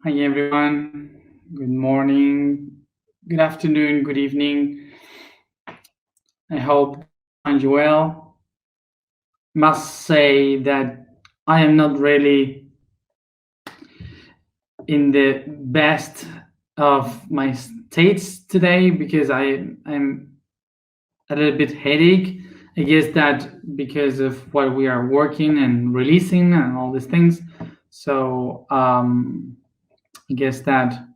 Hi everyone. Good morning, good afternoon, good evening. I hope you find you well. Must say that I am not really in the best of my states today because I'm a little bit headache. I guess that because of what we are working and releasing and all these things. So I guess that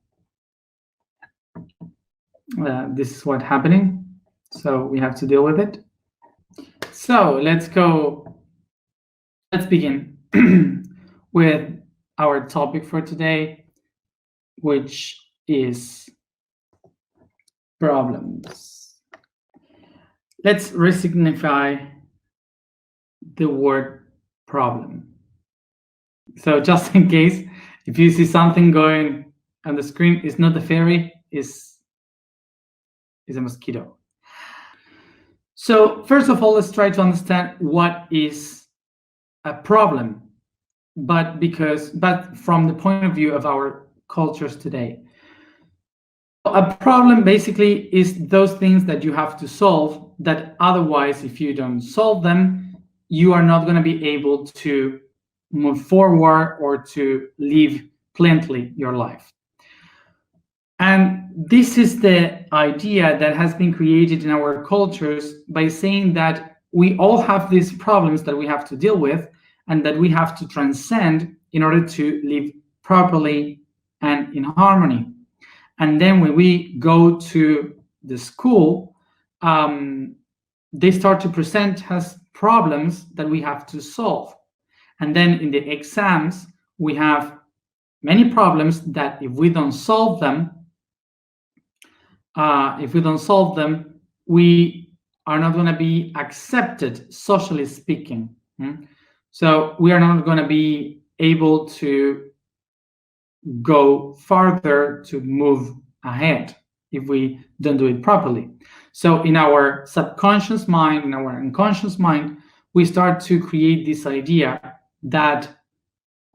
this is what's happening. So we have to deal with it. So let's begin with our topic for today, which is problems. Let's resignify the word problem. So just in case, if you see something going on the screen, it's not a fairy, it's a mosquito. So first of all, let's try to understand what is a problem, but from the point of view of our cultures today. A problem basically is those things that you have to solve that otherwise, if you don't solve them, you are not going to be able to move forward or to live plentifully your life. And this is the idea that has been created in our cultures by saying that we all have these problems that we have to deal with and that we have to transcend in order to live properly and in harmony. And then when we go to the school, they start to present as problems that we have to solve. And then in the exams, we have many problems that if we don't solve them, we are not going to be accepted, socially speaking. So we are not going to be able to go farther to move ahead if we don't do it properly. So in our subconscious mind, in our unconscious mind, we start to create this idea that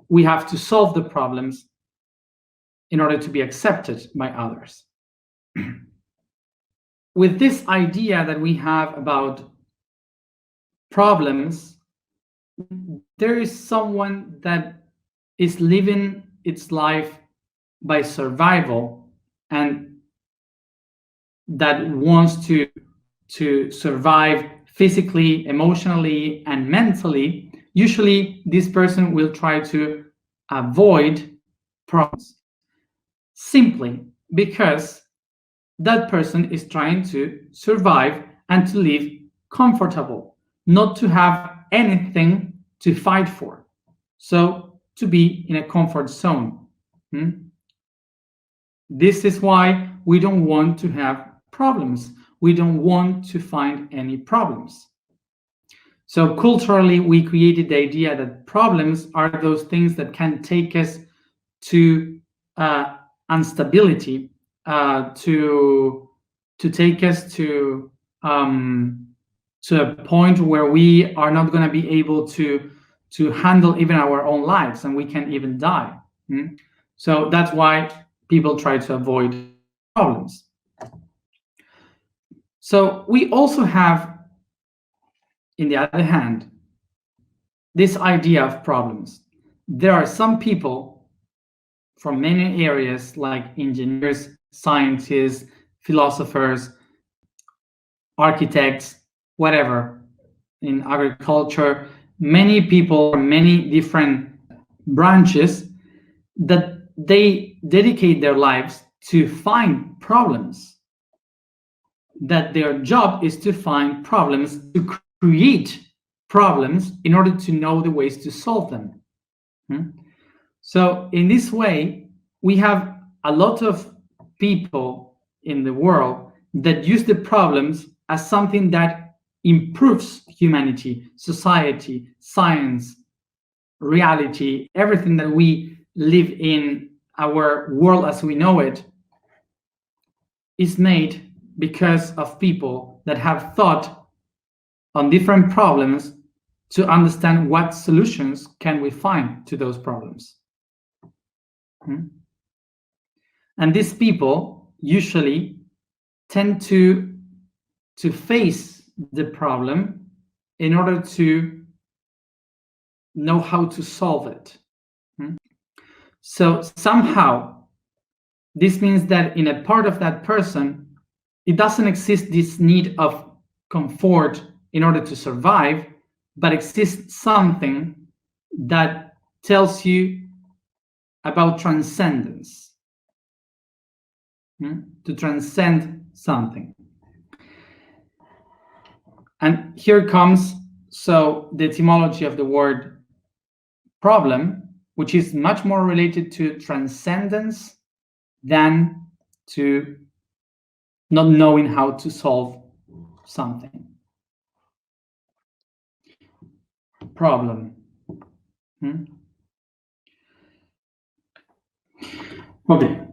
we have to solve the problems in order to be accepted by others. With this idea that we have about problems, there is someone that is living its life by survival and that wants to survive physically, emotionally, and mentally. Usually this person will try to avoid problems simply because that person is trying to survive and to live comfortable, not to have anything to fight for. So to be in a comfort zone. This is why we don't want to have problems. We don't want to find any problems. So culturally, we created the idea that problems are those things that can take us to instability, to take us to a point where we are not going to be able to handle even our own lives, and we can even die. So that's why people try to avoid problems. So we also have, in the other hand, this idea of problems. There are some people from many areas like engineers, scientists, philosophers, architects, whatever, in agriculture, many people from many different branches that they dedicate their lives to find problems, that their job is to find problems, to create problems in order to know the ways to solve them. So in this way, we have a lot of people in the world that use the problems as something that improves humanity, society, science, reality, everything that we live in, our world as we know it, is made because of people that have thought on different problems to understand what solutions can we find to those problems. And these people usually tend to face the problem in order to know how to solve it. So somehow, this means that in a part of that person, it doesn't exist this need of comfort in order to survive, but exists something that tells you about transcendence, to transcend something. And here comes, so the etymology of the word problem, which is much more related to transcendence than to not knowing how to solve something. Problem. Okay.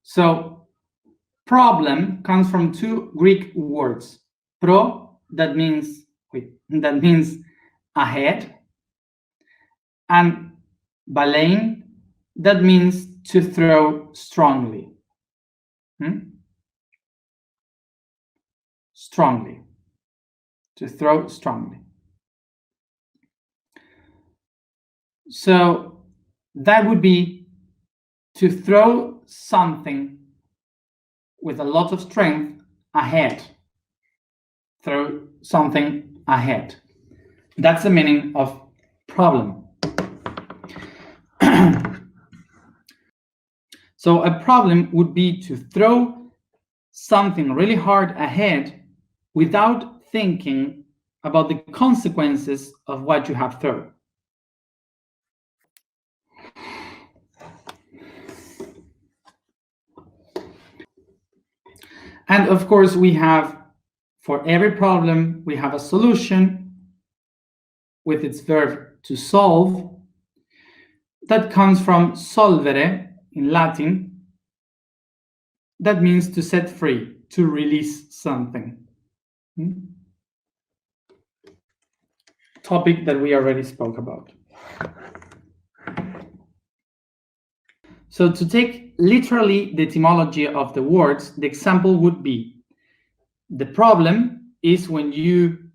So problem comes from two Greek words. Pro, that means ahead, and balein, that means to throw strongly. Strongly. To throw strongly. So that would be to throw something with a lot of strength ahead. Throw something ahead. That's the meaning of problem. So a problem would be to throw something really hard ahead without thinking about the consequences of what you have thrown. And of course, we have, for every problem, we have a solution with its verb to solve. That comes from solvere in Latin. That means to set free, to release something. Topic that we already spoke about. So to take literally the etymology of the words, the example would be, the problem is when you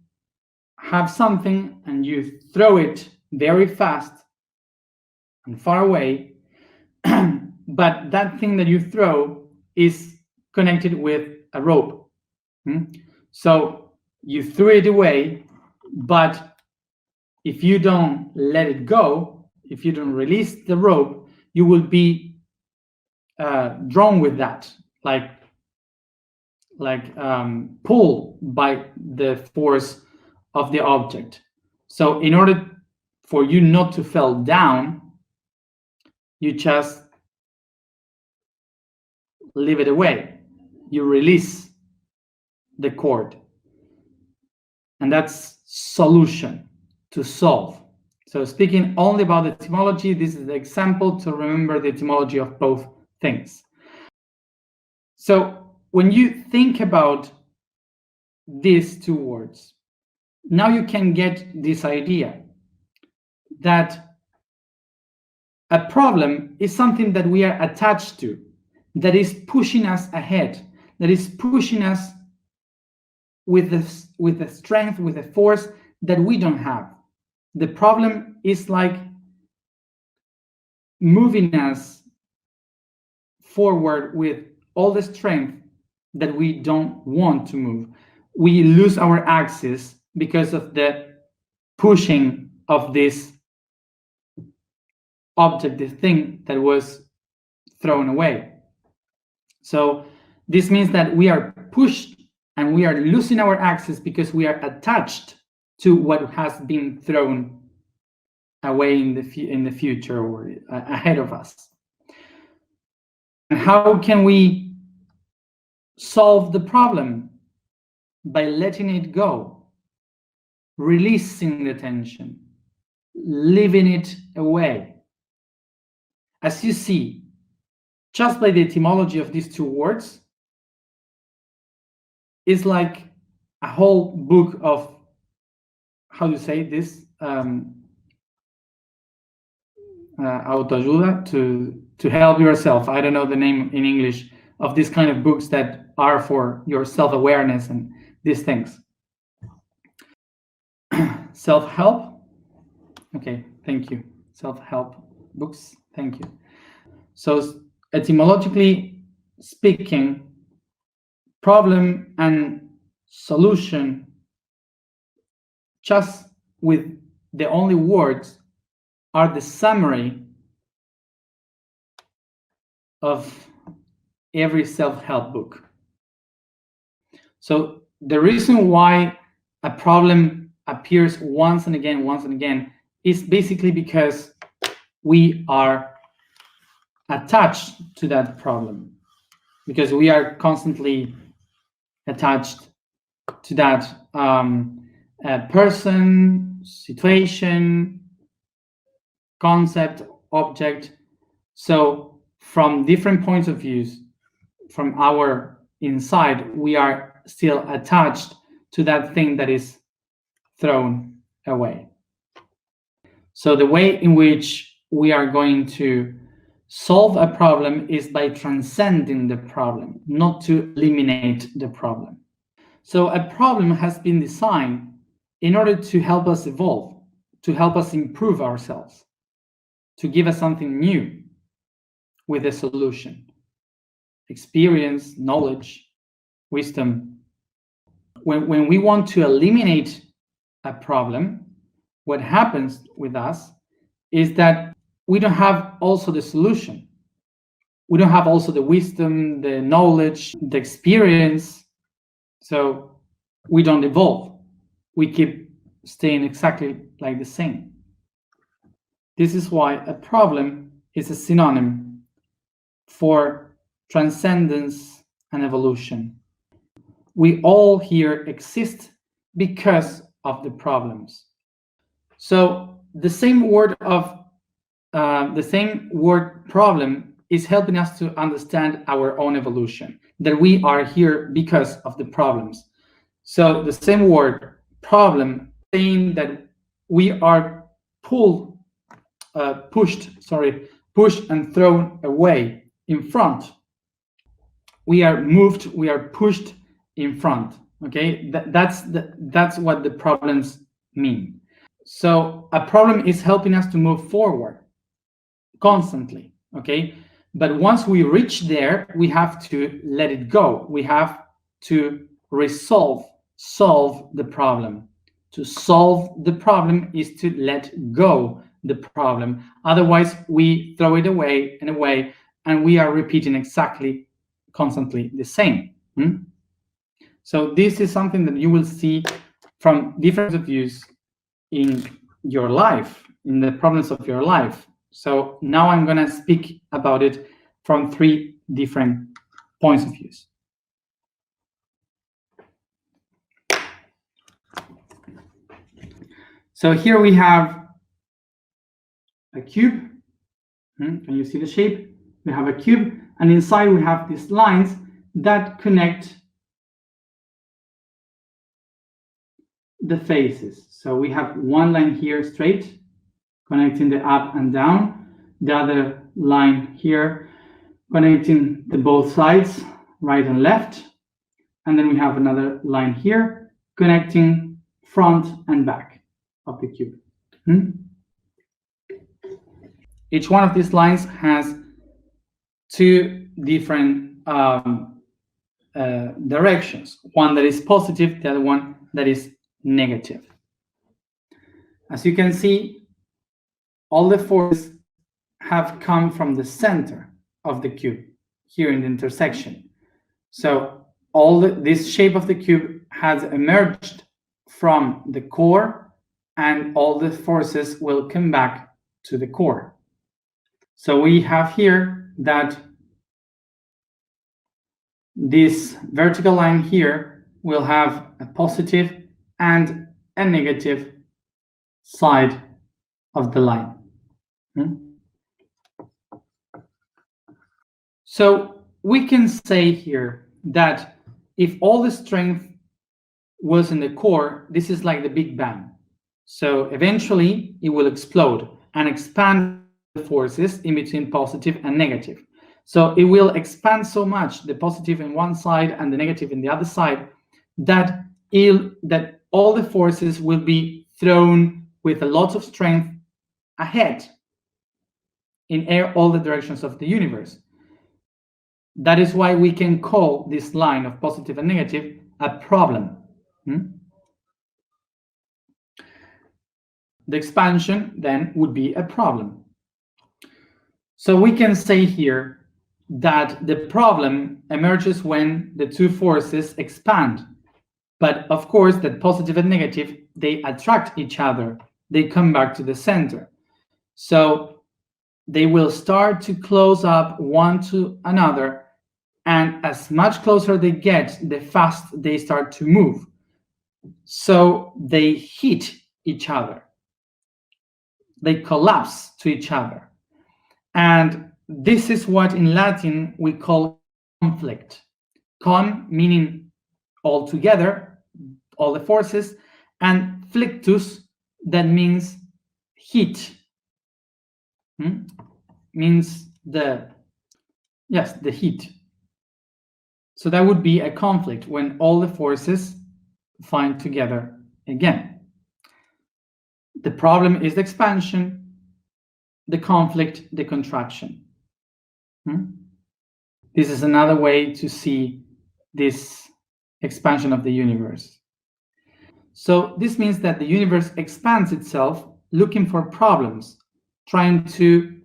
have something and you throw it very fast and far away, but that thing that you throw is connected with a rope. So you threw it away, but if you don't let it go, if you don't release the rope, you will be drawn with that, like pulled by the force of the object. So in order for you not to fall down, you just leave it away. You release the cord. And that's solution, to solve. So speaking only about the etymology, this is the example to remember the etymology of both things. So when you think about these two words, now you can get this idea that a problem is something that we are attached to, that is pushing us ahead, that is pushing us with the strength, with the force that we don't have. The problem is like moving us forward with all the strength that we don't want to move. We lose our axis because of the pushing of this object, the thing that was thrown away. So this means that we are pushed and we are losing our axis because we are attached to what has been thrown away in the future or ahead of us. And how can we solve the problem? By letting it go, releasing the tension, leaving it away. As you see, just by the etymology of these two words, is like a whole book of, how to say this, autoayuda to help yourself. I don't know the name in English of this kind of books that are for your self-awareness and these things. Self-help. Okay, thank you. Self-help books. Thank you. So etymologically speaking, problem and solution, just with the only words, are the summary of every self-help book. So the reason why a problem appears once and again is basically because we are attached to that problem, because we are constantly attached to that person, situation, concept, object. So from different points of views, from our inside, we are still attached to that thing that is thrown away. So the way in which we are going to solve a problem is by transcending the problem, not to eliminate the problem. So a problem has been designed in order to help us evolve, to help us improve ourselves, to give us something new with a solution. Experience, knowledge, wisdom. When we want to eliminate a problem, what happens with us is that we don't have also the solution. We don't have also the wisdom, the knowledge, the experience. So we don't evolve. We keep staying exactly like the same. This is why a problem is a synonym for transcendence and evolution. We all here exist because of the problems. So the same word problem is helping us to understand our own evolution, that we are here because of the problems. So the same word problem saying that we are pushed and thrown away in front. We are moved, we are pushed in front. Okay, that's what the problems mean. So a problem is helping us to move forward constantly. Okay, but once we reach there, we have to let it go. We have to solve the problem. To solve the problem is to let go the problem. Otherwise, we throw it away and away, and we are repeating exactly, constantly the same. So this is something that you will see from different views in your life, in the problems of your life. So now I'm going to speak about it from 3 different points of views. So here we have a cube. Can you see the shape? We have a cube, and inside we have these lines that connect the faces. So we have one line here straight, connecting the up and down, the other line here connecting the both sides, right and left, and then we have another line here connecting front and back of the cube. Each one of these lines has 2 different directions, one that is positive, the other one that is negative. As you can see, all the forces have come from the center of the cube here in the intersection. So this shape of the cube has emerged from the core, and all the forces will come back to the core. So we have here that this vertical line here will have a positive and a negative side of the line. So we can say here that if all the strength was in the core, this is like the Big Bang. So eventually it will explode and expand forces in between positive and negative. So it will expand so much, the positive in one side and the negative in the other side, that all the forces will be thrown with a lot of strength ahead in all the directions of the universe. That is why we can call this line of positive and negative a problem. The expansion then would be a problem. So we can say here that the problem emerges when the two forces expand. But of course, that positive and negative, they attract each other. They come back to the center. So they will start to close up one to another. And as much closer they get, the faster they start to move. So they hit each other. They collapse to each other. And this is what in Latin we call conflict. Con meaning all together, all the forces, and flictus, that means heat. Means the heat. So that would be a conflict when all the forces find together again. The problem is the expansion, the conflict, the contraction. This is another way to see this expansion of the universe. So this means that the universe expands itself looking for problems, trying to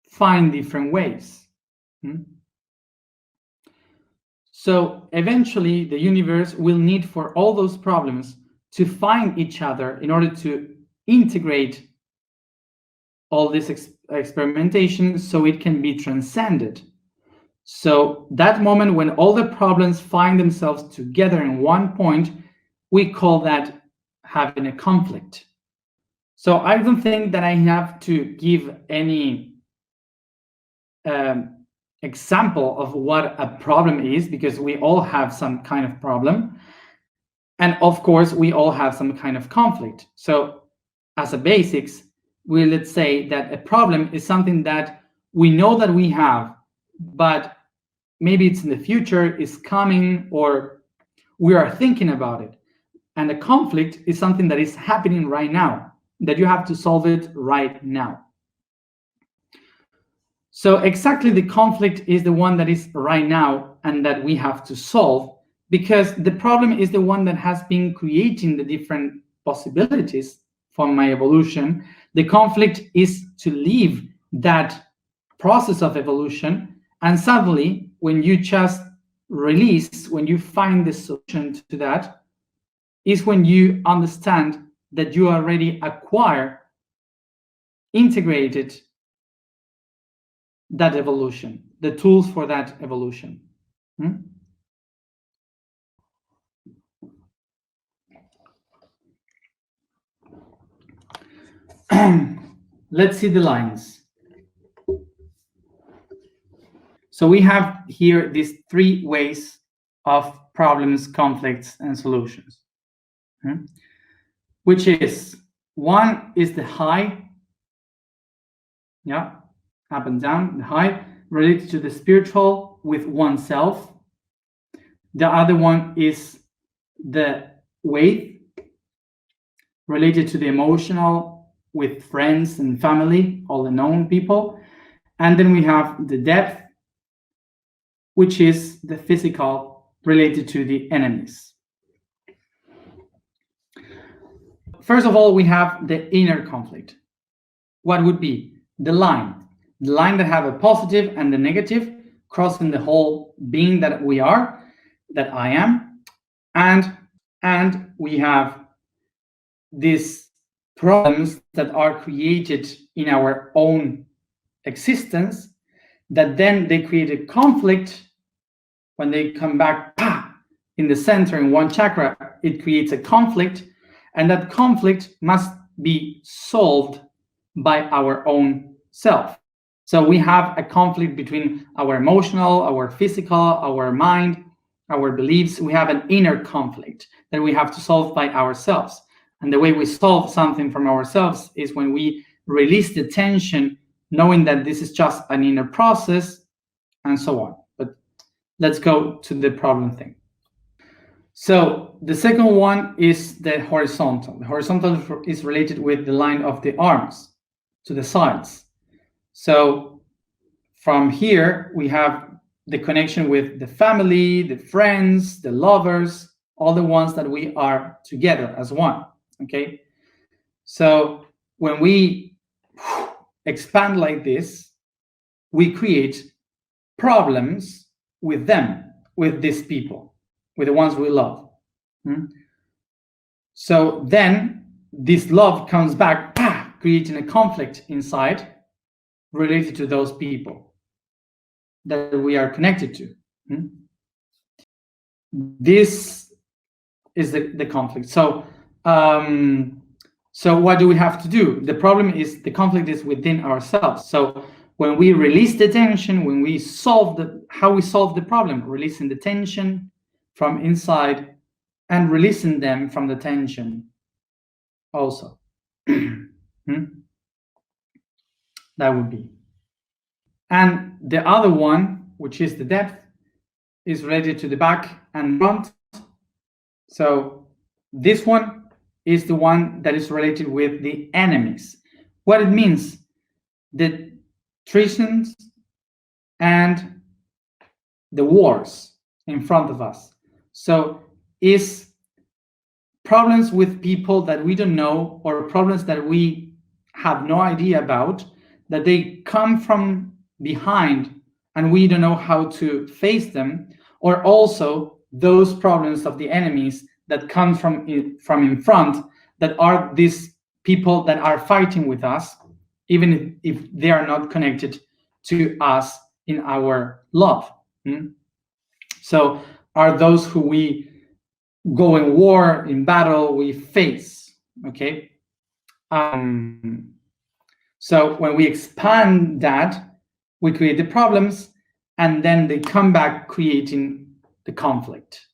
find different ways. So eventually the universe will need for all those problems to find each other in order to integrate all this experimentation so it can be transcended. So that moment when all the problems find themselves together in one point, we call that having a conflict. So I don't think that I have to give any example of what a problem is, because we all have some kind of problem. And of course, we all have some kind of conflict. So as a basics, let's say that a problem is something that we know that we have, but maybe it's in the future, is coming, or we are thinking about it. And a conflict is something that is happening right now, that you have to solve it right now. So exactly the conflict is the one that is right now and that we have to solve, because the problem is the one that has been creating the different possibilities for my evolution. The conflict is to leave that process of evolution, and suddenly when you just release, when you find the solution to that, is when you understand that you already acquire, integrated that evolution, the tools for that evolution. Let's see the lines. So we have here these three ways of problems, conflicts, and solutions, which is, one is the high, up and down, the high, related to the spiritual with oneself. The other one is the wave, related to the emotional with friends and family, all the known people. And then we have the depth, which is the physical, related to the enemies. First of all, we have the inner conflict. What would be the line that have a positive and the negative crossing the whole being that we are, that I am, and we have these problems that are created in our own existence, that then they create a conflict. When they come back in the center in one chakra, it creates a conflict, and that conflict must be solved by our own self. So we have a conflict between our emotional, our physical, our mind, our beliefs. We have an inner conflict that we have to solve by ourselves. And the way we solve something from ourselves is when we release the tension, knowing that this is just an inner process, and so on. But let's go to the problem thing. So the second one is the horizontal. The horizontal is related with the line of the arms to the sides. So from here, we have the connection with the family, the friends, the lovers, all the ones that we are together as one, okay? So when we expand like this, we create problems with them, with these people, with the ones we love. So then this love comes back, creating a conflict inside related to those people that we are connected to. This is the conflict. So what do we have to do? The problem is the conflict is within ourselves. So when we release the tension, when we solve how we solve the problem, releasing the tension from inside and releasing them from the tension also. That would be. And the other one, which is the depth, is related to the back and front. So this one is the one that is related with the enemies. What it means, the treasons and the wars in front of us. So is problems with people that we don't know, or problems that we have no idea about, that they come from behind and we don't know how to face them, or also those problems of the enemies that come from in front, that are these people that are fighting with us, even if they are not connected to us in our love. So are those who we go in war, in battle, we face, okay? So when we expand that, we create the problems, and then they come back creating the conflict.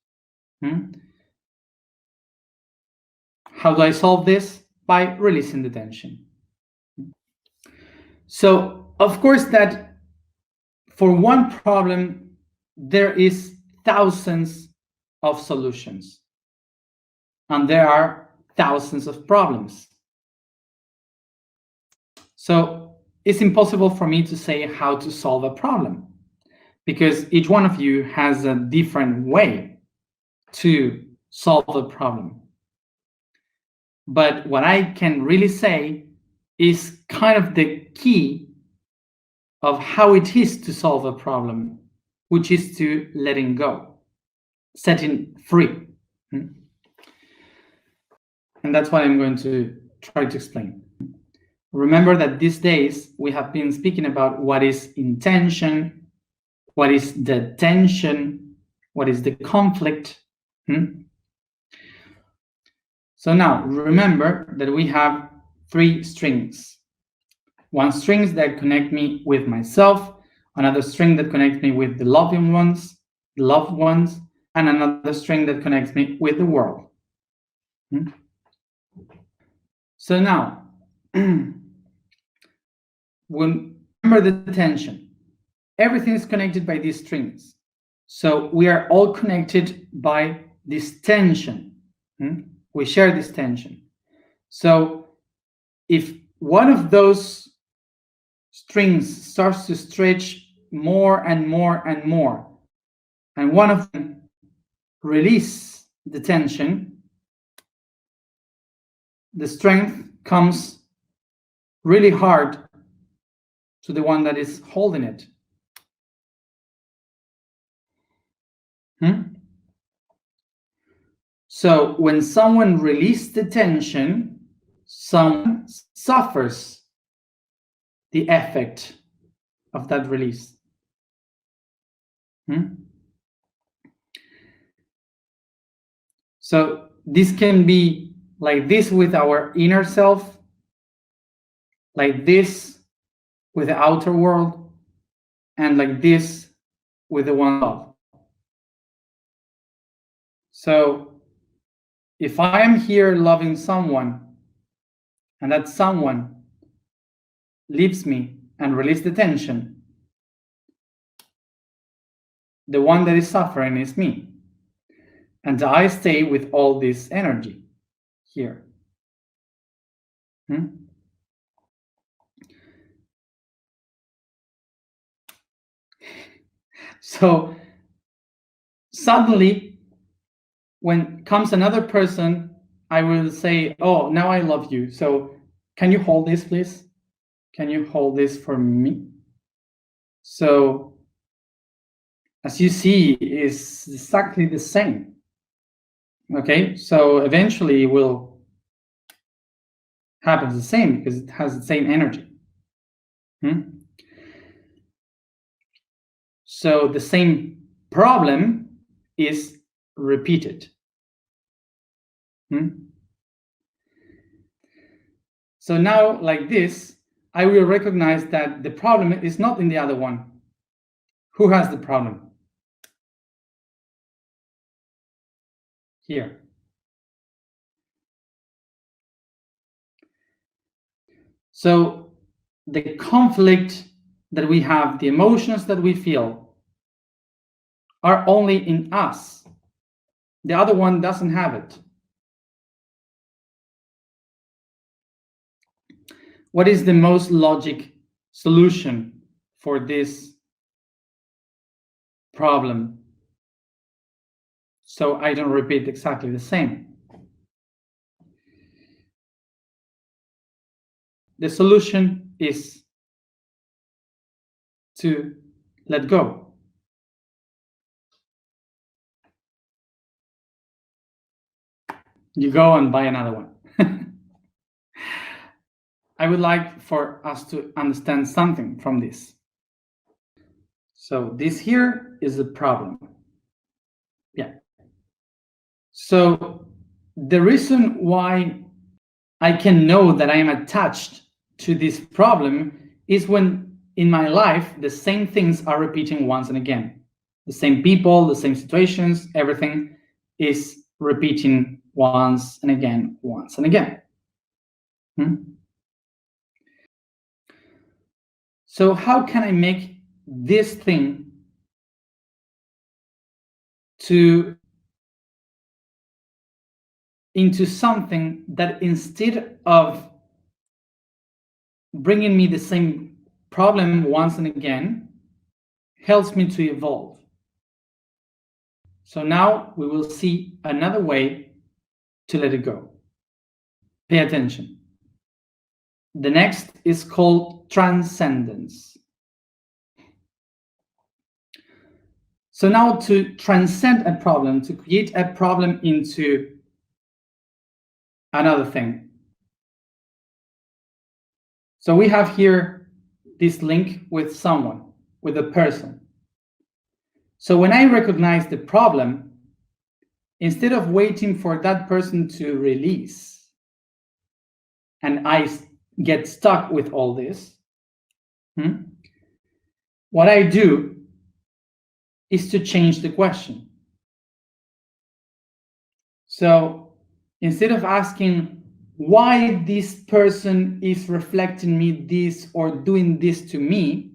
How do I solve this? By releasing the tension. So of course that for one problem, there is thousands of solutions, and there are thousands of problems. So it's impossible for me to say how to solve a problem, because each one of you has a different way to solve a problem. But what I can really say is kind of the key of how it is to solve a problem, which is to letting go, setting free. And that's what I'm going to try to explain. Remember that these days we have been speaking about what is intention, what is the tension, what is the conflict. So now remember that we have 3 strings. One string that connect me with myself, another string that connects me with the loved ones, and another string that connects me with the world. So now, remember the tension. Everything is connected by these strings. So we are all connected by this tension. We share this tension. So if one of those strings starts to stretch more and more and more, and one of them release the tension, the strength comes really hard to the one that is holding it. So when someone releases the tension, someone suffers the effect of that release. So this can be like this with our inner self, like this with the outer world, and like this with the one love. So if I am here loving someone, and that someone leaves me and releases the tension, the one that is suffering is me. And I stay with all this energy here. So suddenly, when comes another person, I will say, oh, now I love you. So can you hold this, please? Can you hold this for me? So as you see, it's exactly the same. Okay, so eventually it will happen the same because it has the same energy. So the same problem is repeated. So now, like this, I will recognize that the problem is not in the other one. Who has the problem? Here. So the conflict that we have, the emotions that we feel, are only in us. The other one doesn't have it. What is the most logic solution for this problem? So I don't repeat exactly the same. The solution is to let go. You go and buy another one. I would like for us to understand something from this. So this here is a problem. Yeah. So the reason why I can know that I am attached to this problem is when in my life, the same things are repeating once and again. The same people, the same situations, everything is repeating once and again, once and again. So how can I make this thing into something that instead of bringing me the same problem once and again, helps me to evolve? So now we will see another way to let it go. Pay attention. The next is called transcendence. So now to transcend a problem, to create a problem into another thing. So we have here this link with someone, with a person. So when I recognize the problem, instead of waiting for that person to release and I get stuck with all this, what I do is to change the question. So instead of asking why this person is reflecting me this or doing this to me,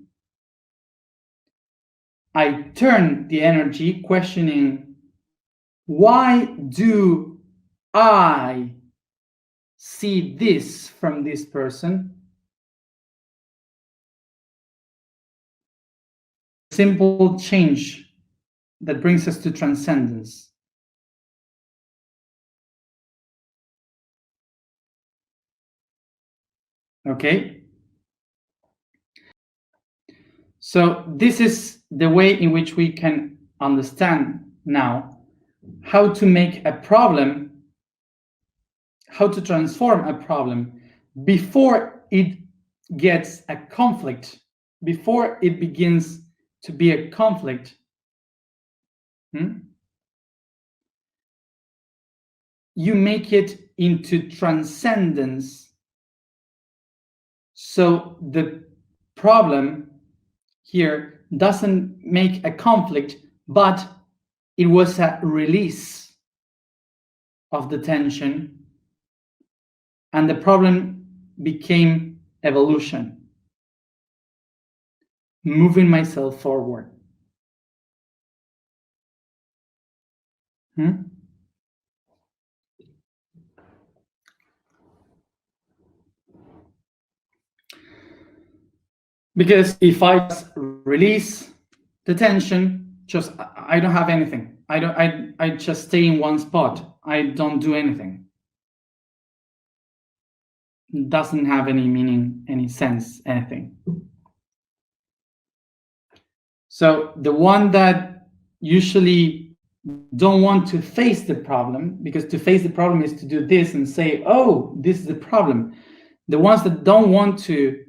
I turn the energy questioning, why do I see this from this person? Simple change that brings us to transcendence. Okay? So this is the way in which we can understand now how to make a problem, how to transform a problem before it gets a conflict, before it begins to be a conflict. You make it into transcendence. So the problem here doesn't make a conflict, but it was a release of the tension, and the problem became evolution. moving myself forward. Because if I just release the tension, just I don't have anything. I just stay in one spot. I don't do anything. It doesn't have any meaning, any sense, anything. So the one that usually don't want to face the problem, because to face the problem is to do this and say, oh, this is the problem. The ones that don't want to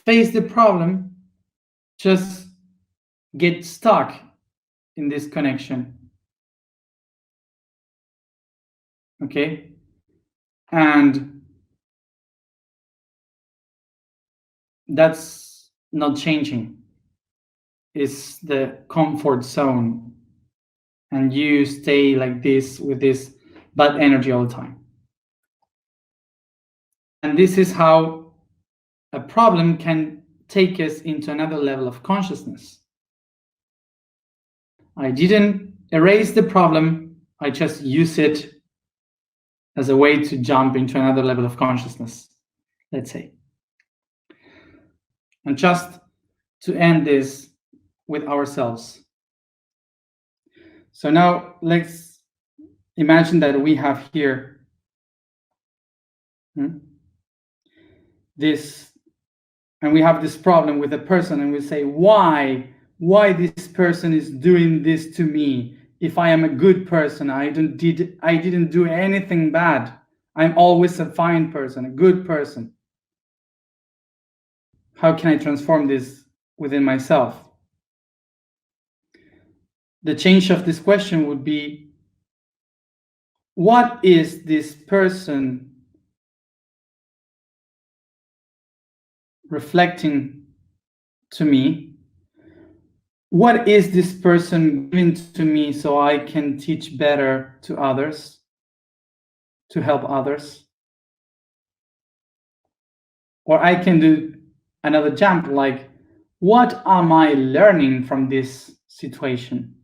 face the problem just get stuck in this connection. Okay? And that's not changing. It's the comfort zone. And you stay like this with this bad energy all the time. And this is how a problem can take us into another level of consciousness. I didn't erase the problem, I just use it as a way to jump into another level of consciousness, let's say. And just to end this with ourselves. So now let's imagine that we have here this, and we have this problem with a person, and we say, why this person is doing this to me? If I am a good person, I didn't do anything bad. I'm always a fine person, a good person. How can I transform this within myself? The change of this question would be, what is this person reflecting to me? What is this person giving to me so I can teach better to others, to help others? Or I can do another jump, like, what am I learning from this situation?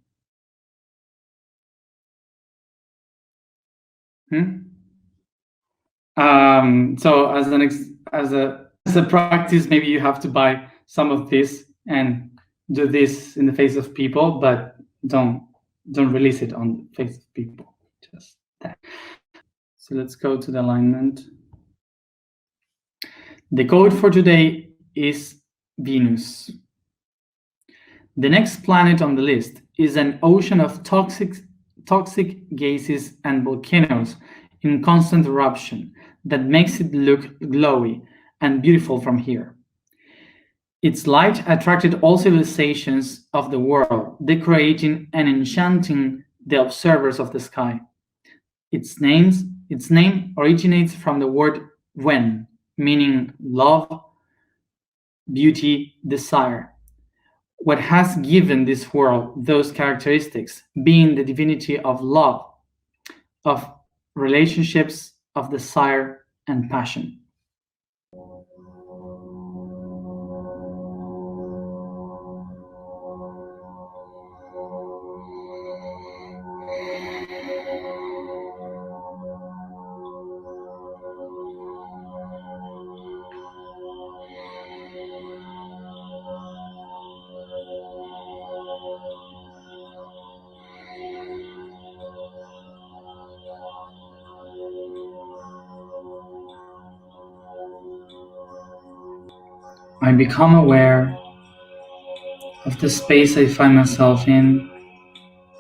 So as a practice, maybe you have to buy some of this and do this in the face of people, but don't release it on the face of people. Just that. So let's go to the alignment. The code for today is Venus. The next planet on the list is an ocean of toxic gases and volcanoes in constant eruption that makes it look glowy and beautiful from here. Its light attracted all civilizations of the world, decorating and enchanting the observers of the sky. Its name originates from the word wen, meaning love, beauty, desire. What has given this world those characteristics, being the divinity of love, of relationships, of desire and passion. I become aware of the space I find myself in,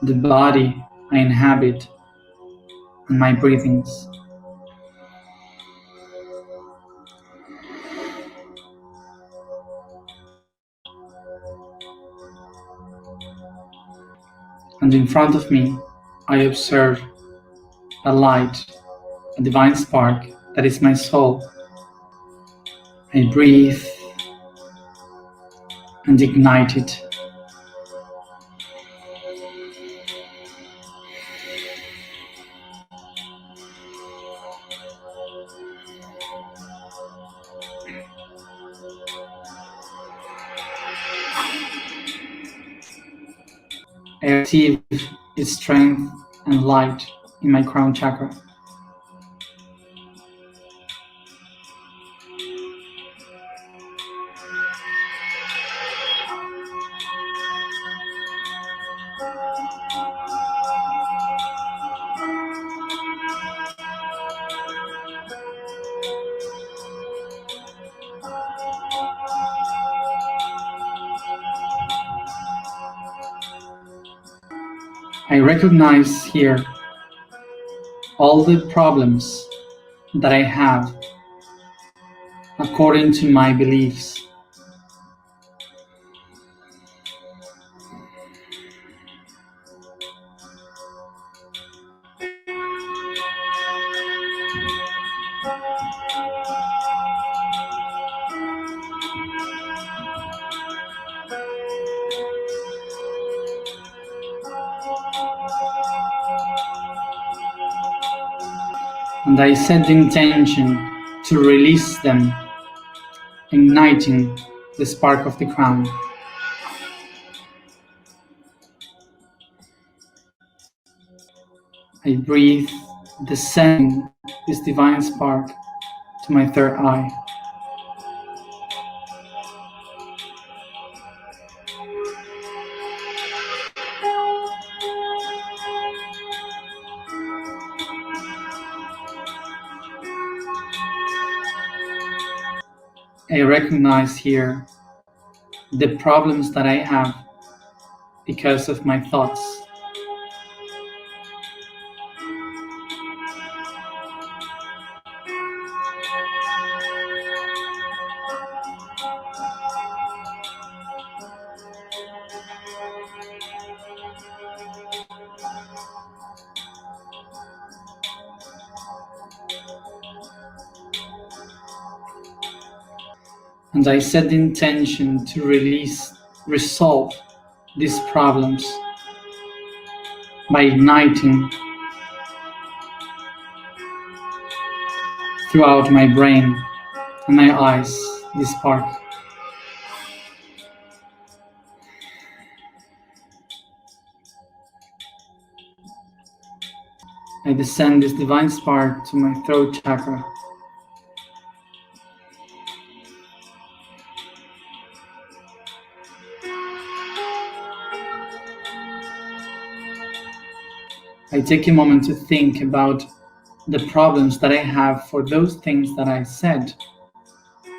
the body I inhabit, and my breathings. And in front of me, I observe a light, a divine spark that is my soul. I breathe and ignite it. I receive its strength and light in my crown chakra. I recognize here all the problems that I have according to my beliefs. And I set the intention to release them, igniting the spark of the crown. I breathe, descending this divine spark to my third eye. I recognize here the problems that I have because of my thoughts. And I set the intention to resolve these problems by igniting throughout my brain and my eyes this spark. I descend this divine spark to my throat chakra. I take a moment to think about the problems that I have for those things that I said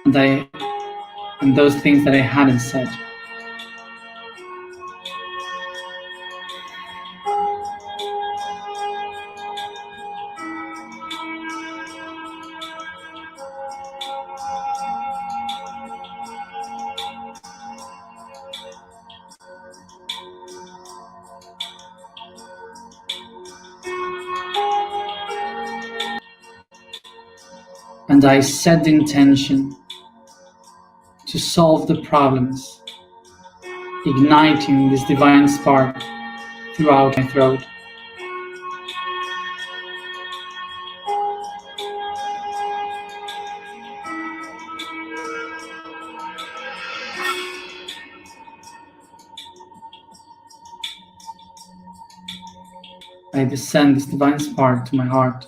and those things that I hadn't said. And I set the intention to solve the problems, igniting this divine spark throughout my throat. I descend this divine spark to my heart.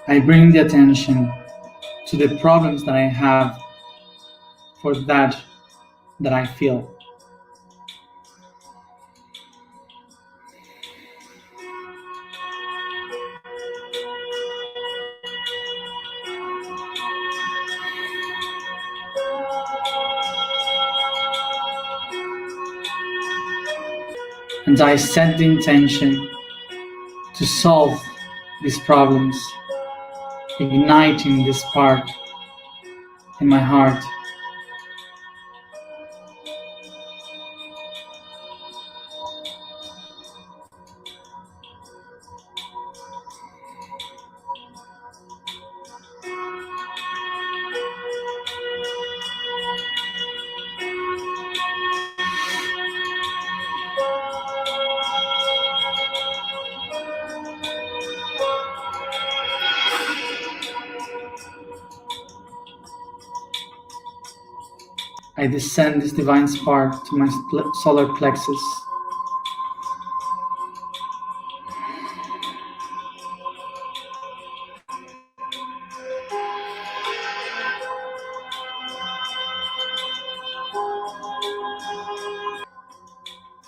I bring the attention to the problems that I have for that I feel. And I set the intention to solve these problems, igniting this spark in my heart. I descend this divine spark to my solar plexus.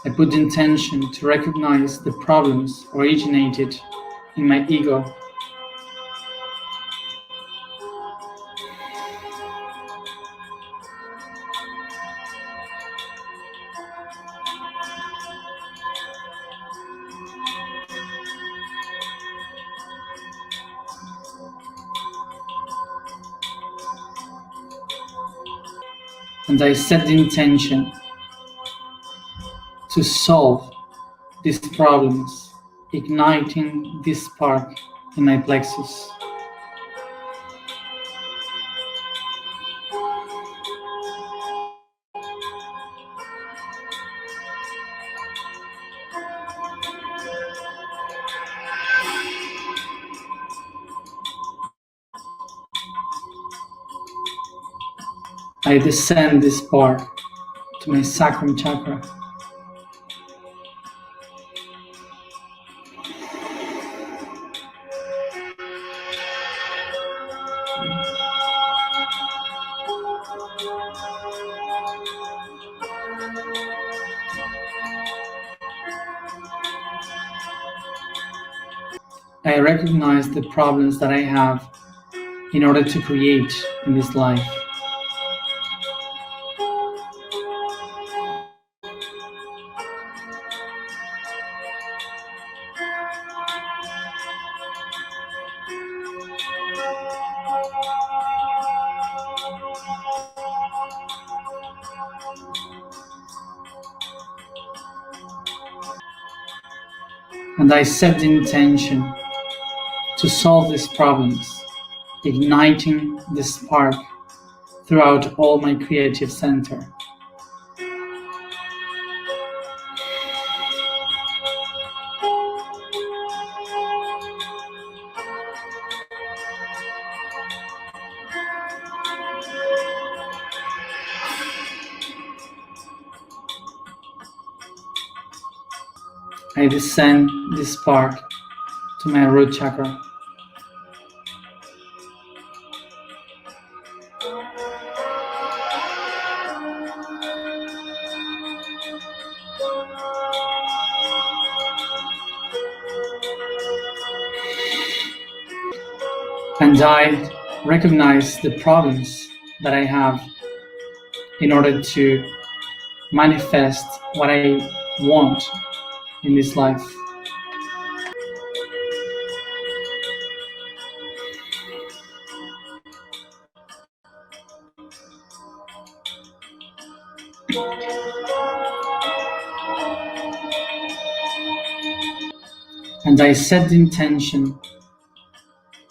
I put the intention to recognize the problems originated in my ego. And I set the intention to solve these problems, igniting this spark in my plexus. I descend this spark to my sacrum chakra. I recognize the problems that I have in order to create in this life. And I set the intention to solve these problems, igniting the spark throughout all my creative center. I descend this spark to my root chakra. And I recognize the problems that I have in order to manifest what I want in this life. And I set the intention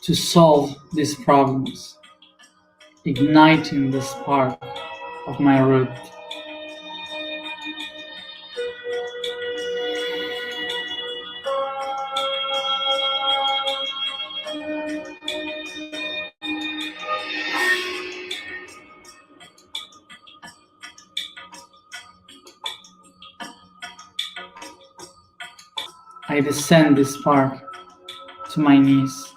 to solve these problems, igniting the spark of my root. I descend this spark to my knees.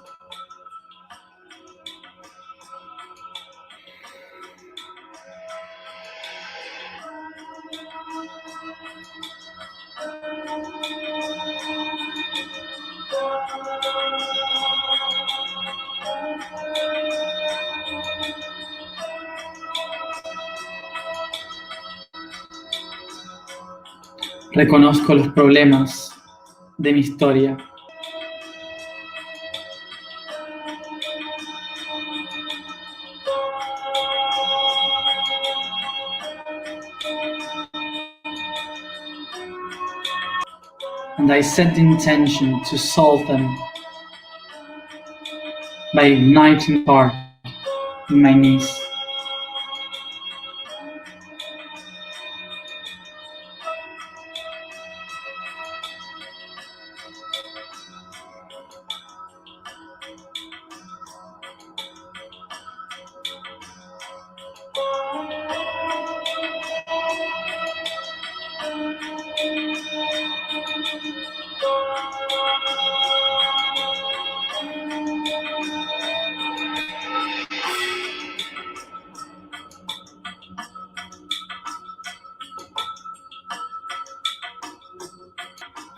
Reconozco los problemas de mi historia. And I set the intention to solve them by igniting spark in my knees.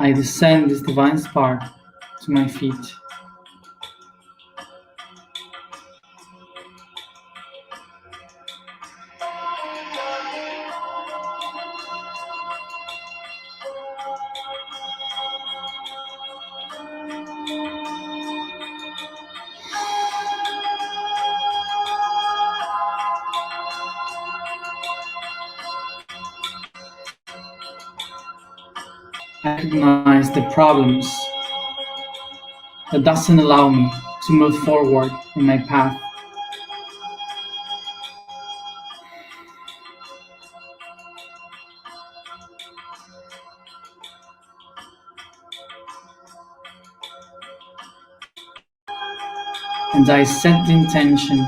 I descend this divine spark to my feet. I recognize the problems that doesn't allow me to move forward in my path. And I set the intention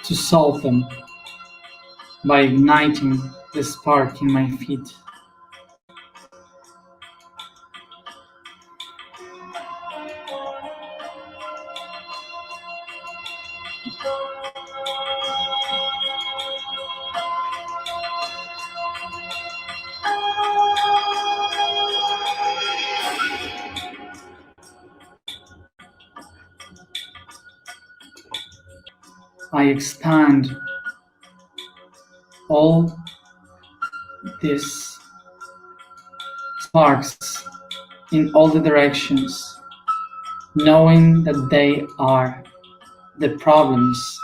to solve them by igniting the spark in my feet. I expand all these sparks in all the directions, knowing that they are the problems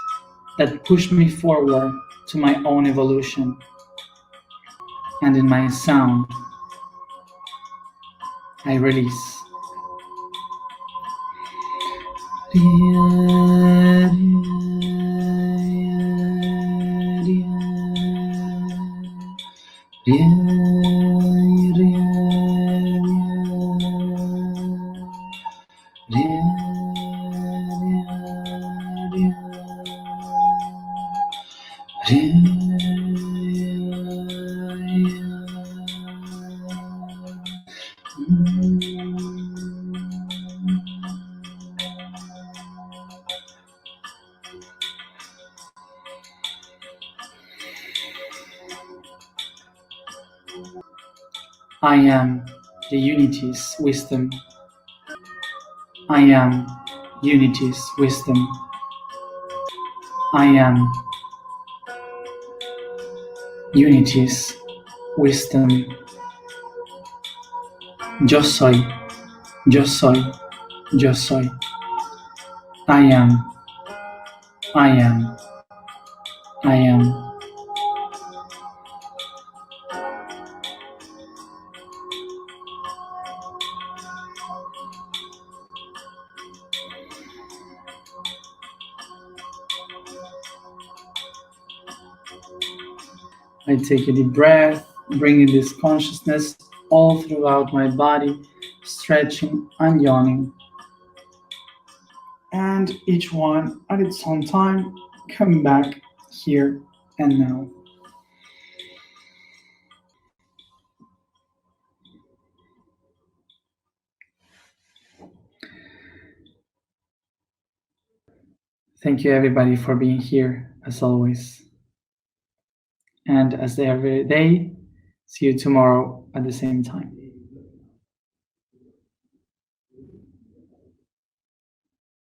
that push me forward to my own evolution. And in my sound, I release. I am the unity's wisdom. I am unity's wisdom. I am unity's wisdom. Yo soy, yo soy, yo soy. I am, I am, I am. I take a deep breath, bringing this consciousness all throughout my body, stretching and yawning. And each one at its own time, come back here and now. Thank you everybody for being here, as always. And as every day, see you tomorrow at the same time.